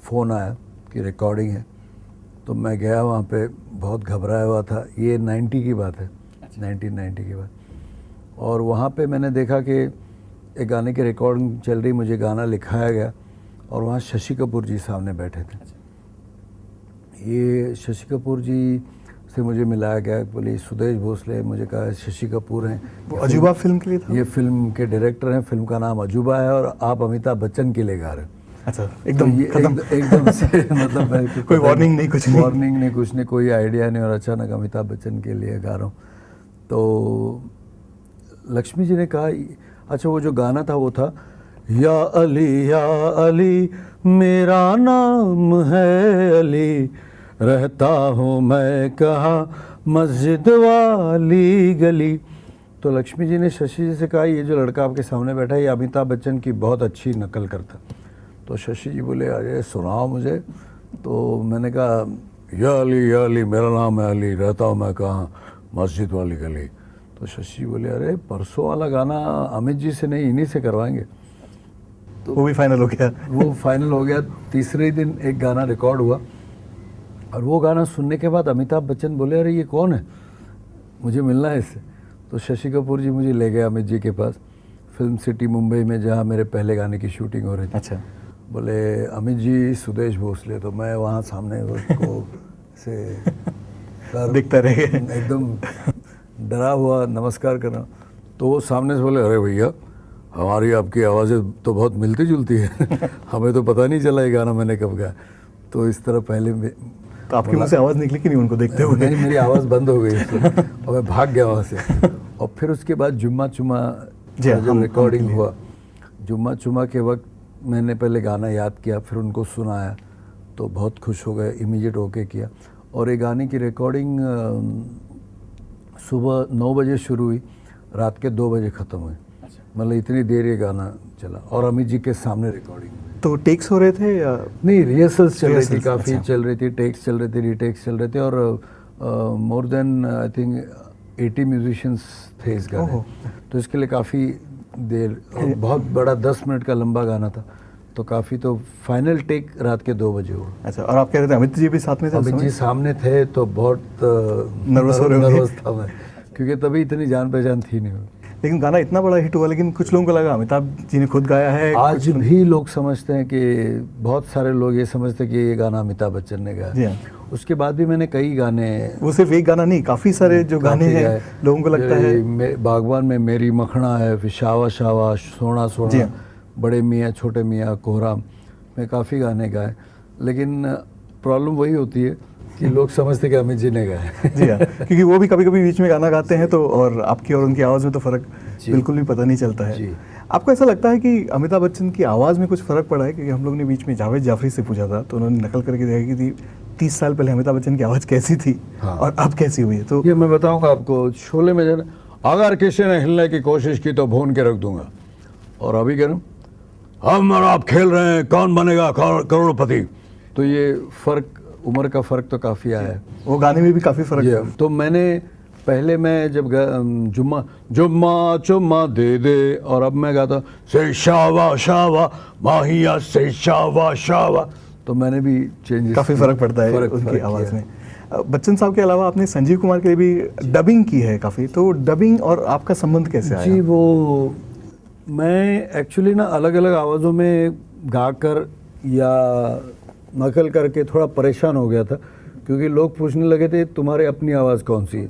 Phone आया कि recording है, तो मैं गया वहाँ पे, बहुत घबराया हुआ था। ये 90 की बात है, 1990 की बात। और वहाँ पे मैंने देखा कि एक गाने की रिकॉर्डिंग चल रही, मुझे गाना लिखाया गया और वहाँ शशि कपूर जी सामने बैठे थे। ये शशि कपूर जी से मुझे मिलाया गया, बोले सुदेश भोसले, मुझे कहा शशि कपूर हैं, वो अजूबा फिल्म के लिए था? ये फिल्म के डायरेक्टर हैं, फिल्म का नाम अजूबा है और आप अमिताभ बच्चन के लिए गा रहे हैं। अच्छा, एकदम तो एकदम से मतलब कोई वार्निंग नहीं, कुछ नहीं, वार्निंग नहीं, कुछ नहीं, कोई आइडिया नहीं, और अचानक अमिताभ बच्चन के लिए गा रहा हूँ। तो लक्ष्मी जी ने कहा, अच्छा वो जो गाना था वो था, या अली मेरा नाम है अली, रहता हूँ मैं कहाँ मस्जिद वाली गली। तो लक्ष्मी जी ने शशि जी से कहा, ये जो लड़का आपके सामने बैठा है ये अमिताभ बच्चन की बहुत अच्छी नकल करता। तो शशि जी बोले, अरे सुनाओ मुझे। तो मैंने कहा, या अली मेरा नाम है अली, रहता हूँ मैं कहाँ मस्जिद वाली गली। तो शशि बोले, अरे परसों वाला गाना अमित जी से नहीं, इन्हीं से करवाएंगे। तो वो भी फाइनल हो गया? वो फाइनल हो गया। तीसरे दिन एक गाना रिकॉर्ड हुआ और वो गाना सुनने के बाद अमिताभ बच्चन बोले, अरे ये कौन है, मुझे मिलना है इससे। तो शशि कपूर जी मुझे ले गए अमित जी के पास, फिल्म सिटी मुंबई में, जहाँ मेरे पहले गाने की शूटिंग हो रही थी। अच्छा। बोले, अमित जी सुदेश भोसले। तो मैं वहाँ सामने उसको से दिखता रहे, एकदम डरा हुआ नमस्कार करना। तो वो सामने से बोले, अरे भैया हमारी आपकी आवाज़ें तो बहुत मिलती जुलती है हमें तो पता नहीं चला ये गाना मैंने कब गाया। तो इस तरह पहले तो आपकी मुँह से आवाज़ निकली कि नहीं उनको देखते हुए? नहीं, मेरी आवाज़ बंद हो गई और मैं भाग गया वहाँ से। और फिर उसके बाद जुम्मा चुमा जब रिकॉर्डिंग हुआ, जुम्मा चुमा के वक्त मैंने पहले गाना याद किया, फिर उनको सुनाया तो बहुत खुश हो गए, इमीडिएट ओके किया। और ये गाने की रिकॉर्डिंग सुबह 9 बजे शुरू हुई, रात के 2 बजे ख़त्म हुई। मतलब इतनी देर ये गाना चला और अमित जी के सामने रिकॉर्डिंग। तो टेक्स हो रहे थे या नहीं, रिहर्सल्स चल रही थी, काफ़ी चल रही थी, टेक्स चल रहे थे, रीटेक्स चल रहे थे। और more than I think 80 musicians थे इस गाने। तो इसके लिए काफ़ी देर, बहुत बड़ा 10 मिनट का लंबा गाना था, तो काफ़ी, तो फाइनल टेक रात के 2 बजे हुआ। अच्छा, और आप कह रहे थे अमित जी भी साथ में थे? अमित जी सामने थे तो बहुत नर्वस था मैं, क्योंकि तभी इतनी जान पहचान थी नहीं। लेकिन गाना इतना बड़ा हिट हुआ, लेकिन कुछ लोगों को लगा अमिताभ जी ने खुद गाया है। आज भी लोग समझते हैं कि, बहुत सारे लोग ये समझते हैं कि ये गाना अमिताभ बच्चन ने गाया। उसके बाद भी मैंने कई गाने, वो सिर्फ एक गाना नहीं, काफ़ी सारे जो गाने हैं लोगों को लगता है। बागवान में मेरी मखना है, फिर शावा शावा, सोना सोना, बड़े मियाँ छोटे मियाँ, कोहराम में काफ़ी गाने गाए। लेकिन प्रॉब्लम वही होती है कि लोग समझते कि अमित जी ने गाया। जी हाँ, क्योंकि वो भी कभी कभी बीच में गाना गाते हैं तो, और आपकी और उनकी आवाज़ में तो फ़र्क बिल्कुल भी पता नहीं चलता है। आपको ऐसा लगता है कि अमिताभ बच्चन की आवाज़ में कुछ फ़र्क पड़ा है? क्योंकि हम लोग ने बीच में जावेद जाफरी से पूछा था तो उन्होंने नकल करके देखा कि 30 साल पहले अमिताभ बच्चन की आवाज़ कैसी थी और अब कैसी हुई है। तो ये मैं बताऊँगा आपको, शोले में जब अगर किसी ने हिलने की कोशिश की तो भून के रख दूंगा, और अभी कह रहा हूँ हम और आप खेल रहे हैं कौन बनेगा करोड़पति। तो ये फ़र्क, उम्र का फ़र्क तो काफ़ी आया है। वो गाने में भी काफ़ी फ़र्क है। तो मैंने पहले, मैं जब जुम्मा जुम्मा चुम्मा दे दे, और अब मैं गाता से शावा शावा माहिया से शावा शावा, तो मैंने भी चेंजेस, काफ़ी फ़र्क पड़ता है उनकी आवाज़ में। बच्चन साहब के अलावा आपने संजीव कुमार के लिए भी डबिंग की है काफ़ी, तो डबिंग और आपका संबंध कैसे आया? जी, वो मैं एक्चुअली ना अलग अलग आवाज़ों में गाकर या नकल करके थोड़ा परेशान हो गया था, क्योंकि लोग पूछने लगे थे तुम्हारे अपनी आवाज़ कौन सी है।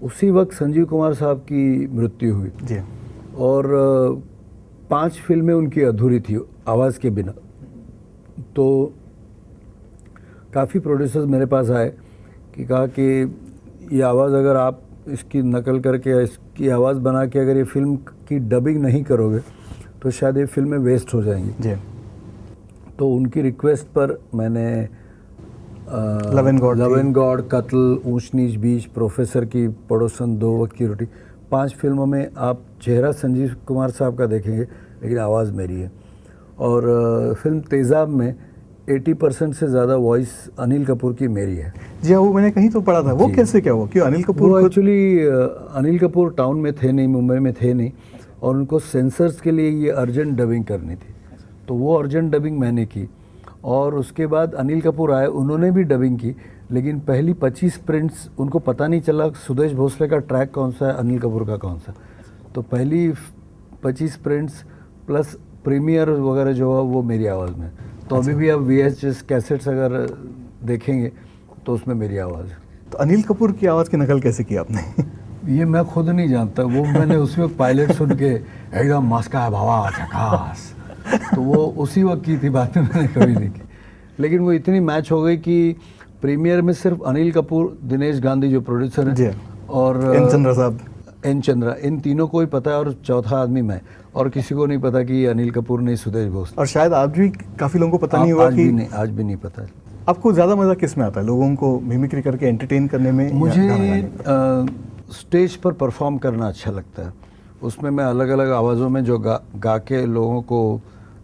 उसी वक्त संजीव कुमार साहब की मृत्यु हुई जी, और 5 फिल्में उनकी अधूरी थी आवाज़ के बिना। तो काफ़ी प्रोड्यूसर्स मेरे पास आए कि कहा कि ये आवाज़ अगर आप इसकी नकल करके, इसकी आवाज़ बना के अगर ये फिल्म की डबिंग नहीं करोगे तो शायद ये फिल्में वेस्ट हो जाएंगी। जी। तो उनकी रिक्वेस्ट पर मैंने लव एंड गॉड, कत्ल, ऊंच नीच बीच, प्रोफेसर की पड़ोसन, 2 वक्त की रोटी, 5 फिल्मों में आप चेहरा संजीव कुमार साहब का देखेंगे लेकिन आवाज़ मेरी है। और फिल्म तेज़ाब में 80% से ज़्यादा वॉइस अनिल कपूर की मेरी है। जी हाँ, वो मैंने कहीं तो पढ़ा था। वो कैसे क्या हुआ? क्यों अनिल कपूर? वो एक्चुअली अनिल कपूर टाउन में थे नहीं, मुंबई में थे नहीं, और उनको सेंसर्स के लिए ये अर्जेंट डबिंग करनी थी, तो वो अर्जेंट डबिंग मैंने की। और उसके बाद अनिल कपूर आए, उन्होंने भी डबिंग की, लेकिन पहली 25 प्रिंट्स उनको पता नहीं चला सुदेश भोसले का ट्रैक कौन सा है, अनिल कपूर का कौन सा। तो पहली 25 प्रिंट्स प्लस प्रीमियर वगैरह जो है वो मेरी आवाज़ में। तो अभी भी अब VHS कैसेट्स अगर देखेंगे तो उसमें मेरी आवाज़ है। तो अनिल कपूर की आवाज़ की नकल कैसे की आपने? ये मैं खुद नहीं जानता, वो मैंने उसमें पायलट सुन के एकदम मस्का है भावा झकास, तो वो उसी वक्त की थी, बात में मैंने कभी नहीं की। लेकिन वो इतनी मैच हो गई कि प्रीमियर में सिर्फ अनिल कपूर, दिनेश गांधी जो प्रोड्यूसर जी, है, और एन चंद्रा साहब, एन चंद्रा, इन तीनों को ही पता है, और चौथा आदमी मैं, और किसी को नहीं पता कि ये अनिल कपूर नहीं सुदेश भोसले। और शायद आज भी काफ़ी लोगों को पता नहीं होगा कि आज भी नहीं पता है। आपको ज़्यादा मज़ा किस में आता है, लोगों को मिमिक्री करके एंटरटेन करने में या मुझे गाना गाने में? स्टेज पर परफॉर्म करना अच्छा लगता है। उसमें मैं अलग अलग आवाज़ों में जो गा के लोगों को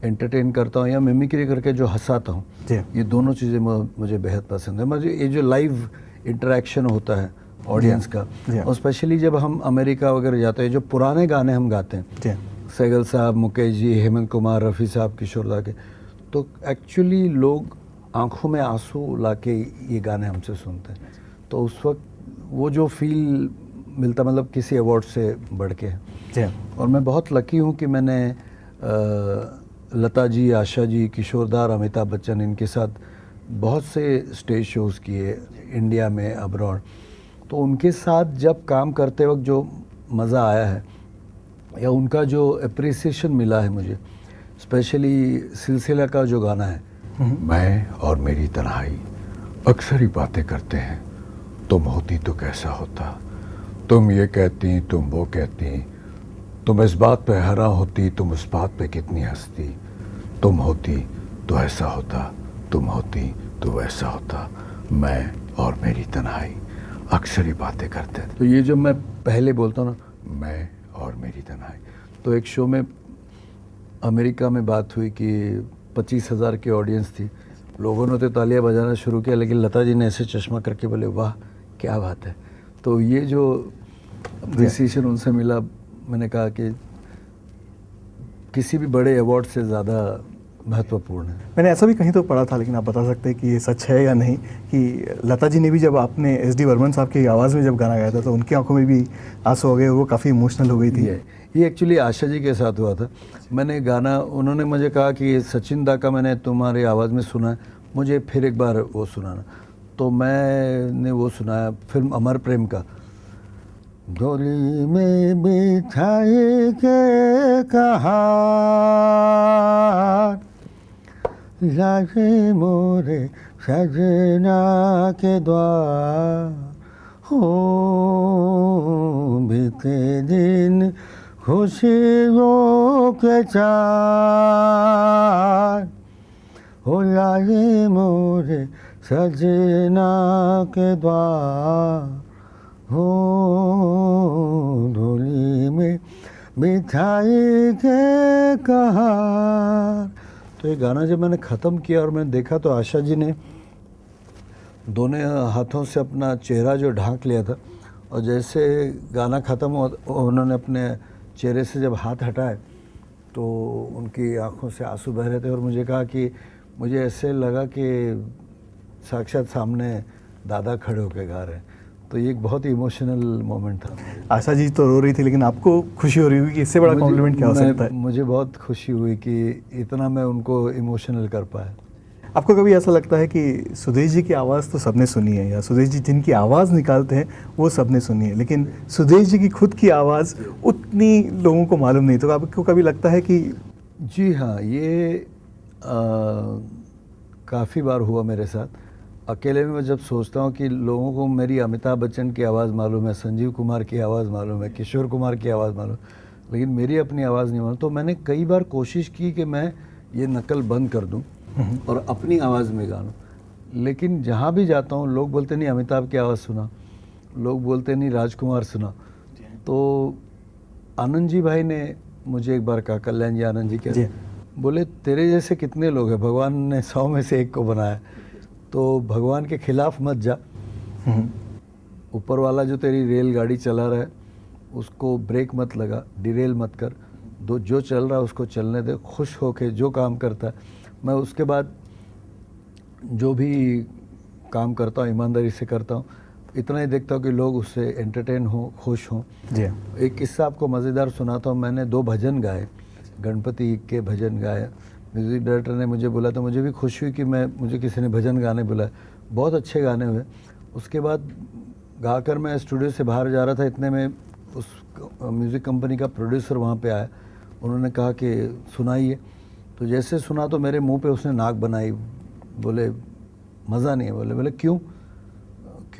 एंटरटेन करता हूँ या मिमिक्री करके जो हंसाता हूँ, जी, ये दोनों चीज़ें मुझे बेहद पसंद है। मुझे ये जो लाइव इंटरेक्शन होता है ऑडियंस का, जी। और स्पेशली जब हम अमेरिका वगैरह जाते हैं, जो पुराने गाने हम गाते हैं, जी, सहगल साहब, मुकेश जी, हेमंत कुमार, रफ़ी साहब, किशोर दा के, तो एक्चुअली लोग आंखों में आंसू लाके ये गाने हमसे सुनते हैं। तो उस वक्त वो जो फील मिलता, मतलब किसी अवार्ड से बढ़ के है। जी, और मैं बहुत लकी हूँ कि मैंने लता जी, आशा जी, किशोर दा, अमिताभ बच्चन, इनके साथ बहुत से स्टेज शोज़ किए इंडिया में, अब्रॉड। तो उनके साथ जब काम करते वक्त जो मज़ा आया है या उनका जो अप्रिसिएशन मिला है मुझे, स्पेशली सिलसिला का जो गाना है, मैं और मेरी तन्हाई अक्सर ही बातें करते हैं, तुम होती तो कैसा होता, तुम ये कहती, तुम वो कहती, तुम इस बात पे हैरान होती, तुम उस बात पे कितनी हंसती, तुम होती तो ऐसा होता, तुम होती तो वैसा होता, मैं और मेरी तन्हाई अक्सर ही बातें करते हैं। तो ये जो मैं पहले बोलता हूँ ना, मैं और मेरी तन्हाई, तो एक शो में अमेरिका में बात हुई कि 25,000 की ऑडियंस थी, लोगों ने तो तालियां बजाना शुरू किया, लेकिन लता जी ने ऐसे चश्मा करके बोले वाह क्या बात है। तो ये जो अप्रिसिएशन उनसे मिला, मैंने कहा कि किसी भी बड़े अवार्ड से ज़्यादा महत्वपूर्ण है। मैंने ऐसा भी कहीं तो पढ़ा था, लेकिन आप बता सकते हैं कि ये सच है या नहीं, कि लता जी ने भी, जब आपने SD बर्मन साहब की आवाज़ में जब गाना गाया था, तो उनकी आंखों में भी आंसू हो गए, वो काफ़ी इमोशनल हो गई थी। ये एक्चुअली आशा जी के साथ हुआ था। मैंने गाना, उन्होंने मुझे कहा कि सचिन दा का मैंने तुम्हारी आवाज़ में सुना है, मुझे फिर एक बार वो सुनाना। तो मैंने वो सुनाया फिल्म अमर प्रेम का, डोली में बिठाए के कहा लागे मोरे सजना के द्वार, हो बीते दिन खुशियों के चार, हो लागे मोरे सजना के द्वार, हो डोली में बिठाई के कहार। तो ये गाना जब मैंने ख़त्म किया और मैंने देखा तो आशा जी ने दोनों हाथों से अपना चेहरा जो ढांक लिया था, और जैसे गाना ख़त्म हुआ उन्होंने अपने चेहरे से जब हाथ हटाए तो उनकी आंखों से आंसू बह रहे थे, और मुझे कहा कि मुझे ऐसे लगा कि साक्षात सामने दादा खड़े होकर गा रहे हैं। तो ये एक बहुत ही इमोशनल मोमेंट था। आशा जी तो रो रही थी, लेकिन आपको खुशी हो रही होगी कि इससे बड़ा कॉम्प्लीमेंट क्या हो सकता है? मुझे बहुत खुशी हुई कि इतना मैं उनको इमोशनल कर पाया। आपको कभी ऐसा लगता है कि सुदेश जी की आवाज़ तो सबने सुनी है, या सुदेश जी जिनकी आवाज़ निकालते हैं वो सबने सुनी है, लेकिन सुदेश जी की खुद की आवाज़ उतनी लोगों को मालूम नहीं, तो आपको कभी लगता है कि? जी हाँ, ये काफ़ी बार हुआ मेरे साथ। अकेले में मैं जब सोचता हूँ कि लोगों को मेरी अमिताभ बच्चन की आवाज़ मालूम है, संजीव कुमार की आवाज़ मालूम है, किशोर कुमार की आवाज़ मालूम, लेकिन मेरी अपनी आवाज़ नहीं मालूम, तो मैंने कई बार कोशिश की कि मैं ये नकल बंद कर दूँ और अपनी आवाज़ में गा लूँ। लेकिन जहाँ भी जाता हूँ लोग बोलते नहीं अमिताभ की आवाज़ सुना, लोग बोलते नहीं राजकुमार सुना। तो आनंद जी भाई ने मुझे एक बार कहा, कल्याण जी आनंद जी के, बोले तेरे जैसे कितने लोग हैं, भगवान ने 100 में से एक को बनाया, तो भगवान के खिलाफ मत जा, ऊपर वाला जो तेरी रेलगाड़ी चला रहा है उसको ब्रेक मत लगा, डिरेल मत कर, जो चल रहा है उसको चलने दे, खुश होके जो काम करता है। मैं उसके बाद जो भी काम करता हूँ ईमानदारी से करता हूँ, इतना ही देखता हूँ कि लोग उससे एंटरटेन हो, खुश हों। जी एक किस्सा आपको मज़ेदार सुनाता हूँ। मैंने 2 भजन गाए, गणपति के भजन गाए। म्यूज़िक डायरेक्टर ने मुझे बोला तो मुझे भी खुशी हुई कि मुझे किसी ने भजन गाने बुलाया। बहुत अच्छे गाने हुए। उसके बाद गाकर मैं स्टूडियो से बाहर जा रहा था, इतने में उस म्यूज़िक कंपनी का प्रोड्यूसर वहाँ पे आया। उन्होंने कहा कि सुनाइए। तो जैसे सुना तो मेरे मुंह पे उसने नाक बनाई। बोले मज़ा नहीं है। बोले क्यों?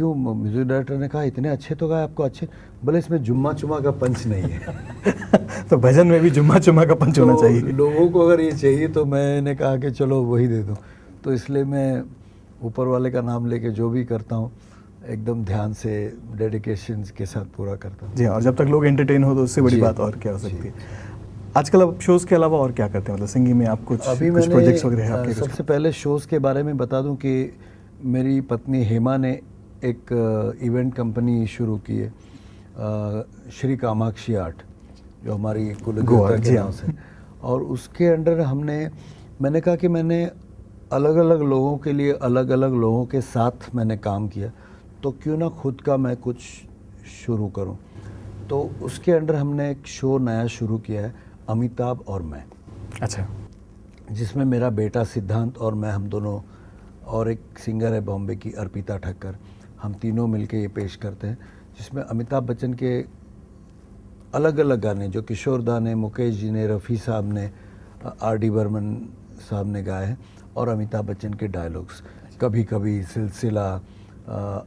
म्यूज़िक डायरेक्टर ने कहा इतने अच्छे तो गाए आपको, अच्छे। बोले इसमें जुम्मा चुम्मा का पंच नहीं है। तो भजन में भी जुम्मा चुम्मा का पंच होना चाहिए। लोगों को अगर ये चाहिए तो मैंने कहा कि चलो वही दे दो। तो इसलिए मैं ऊपर वाले का नाम लेके जो भी करता हूँ एकदम ध्यान से, डेडिकेशन के साथ पूरा करता हूँ। जी, और जब तक लोग एंटरटेन हो तो उससे बड़ी जी, बात और क्या हो सकती है। आजकल आप शोज़ के अलावा और क्या करते हैं? मतलब सिंगिंग में आप कुछ अभी कुछ मैंने प्रोजेक्ट्स वगैरह हैं आपके? सबसे पहले शोज़ के बारे में बता दूं कि मेरी पत्नी हेमा ने एक इवेंट कंपनी शुरू की है, श्री कामाक्षी आर्ट, जो हमारी कुलदेवता के नाम से। और उसके अंडर मैंने कहा कि मैंने अलग अलग लोगों के लिए, अलग अलग लोगों के साथ मैंने काम किया, तो क्यों ना खुद का मैं कुछ शुरू करूं। तो उसके अंडर हमने एक शो नया शुरू किया है, अमिताभ और मैं। अच्छा। जिसमें मेरा बेटा सिद्धांत और मैं, हम दोनों, और एक सिंगर है बॉम्बे की अर्पिता ठक्कर, हम तीनों मिलके ये पेश करते हैं। जिसमें अमिताभ बच्चन के अलग अलग गाने जो किशोर दा ने, मुकेश जी ने, रफ़ी साहब ने, R.D. बर्मन साहब ने गाए हैं, और अमिताभ बच्चन के डायलॉग्स, कभी कभी, सिलसिला,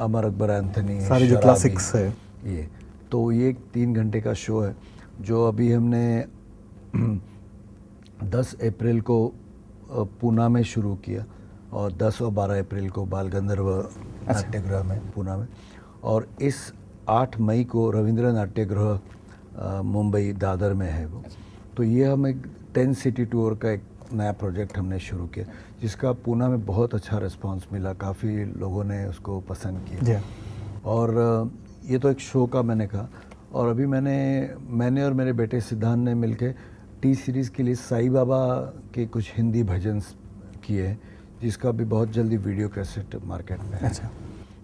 अमर अकबर एंथनी, सारे जो क्लासिक्स है ये। तो ये 3 घंटे का शो है जो अभी हमने 10 अप्रैल को पूना में शुरू किया, और 10 और 12 अप्रैल को बाल गंधर्व नाट्यगृह में पूना में, और इस 8 मई को रविंद्र नाट्यगृह मुंबई दादर में है वो। तो ये हम एक 10 सिटी टूर का एक नया प्रोजेक्ट हमने शुरू किया, जिसका पूना में बहुत अच्छा रिस्पांस मिला, काफ़ी लोगों ने उसको पसंद किया। और ये तो एक शो का मैंने कहा। और अभी मैंने और मेरे बेटे सिद्धांत ने मिलके टी सीरीज़ के लिए साईं बाबा के कुछ हिंदी भजन किए हैं, जिसका भी बहुत जल्दी वीडियो कैसेट मार्केट में है। अच्छा।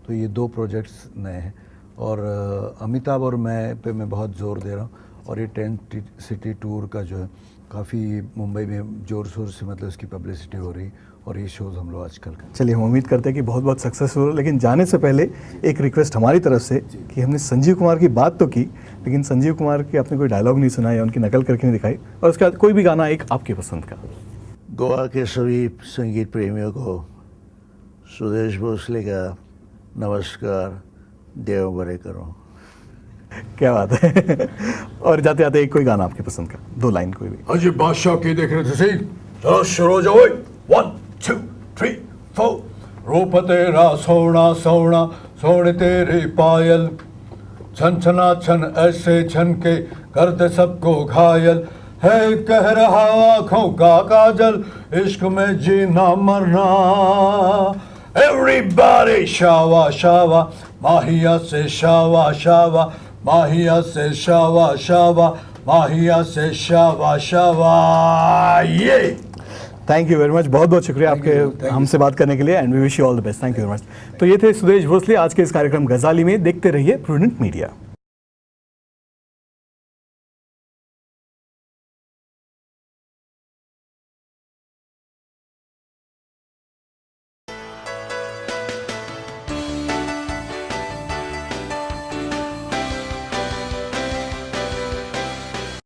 तो ये 2 प्रोजेक्ट्स नए हैं। और अमिताभ और मैं पे मैं बहुत ज़ोर दे रहा हूँ। और ये 10 सिटी टूर का जो है काफ़ी मुंबई में ज़ोर शोर से, मतलब उसकी पब्लिसिटी हो रही, और ये शोज़ हम लोग आजकल कर। चलिए, हम उम्मीद करते हैं कि बहुत बहुत सक्सेस हो। लेकिन जाने से पहले एक रिक्वेस्ट हमारी तरफ से कि हमने संजीव कुमार की बात तो की, लेकिन संजीव कुमार की आपने कोई डायलॉग नहीं सुना या उनकी नकल करके नहीं दिखाई, और उसके बाद कोई भी गाना एक आपकी पसंद का। गोवा के सभी संगीत प्रेमियों को सुदेश भोसले का नमस्कार, देव बरे करो। क्या बात है। और जाते जाते एक कोई गाना आपकी पसंद का, 2 लाइन कोई भी। अजय बादशाह की देख रहे थे सही। चलो शुरू हो जाओ। 1 2 3 4। रूप तेरा सोना सोना, सोने तेरी पायल, छन छना छन ऐसे छन के कर दे सबको घायल। है कह रहा आँखों का काजल, इश्क में जीना मरना। Everybody शावा शावा, माहिया से शावा शावा, माहिया से शावा शावा, माहिया से शावा शावा। ये थैंक यू वेरी मच, बहुत बहुत शुक्रिया आपके हमसे बात करने के लिए, and we wish you all the best. Thank you very much. तो ये थे सुदेश भोसले आज के इस कार्यक्रम गजाली में। देखते रहिए प्रूडेंट मीडिया।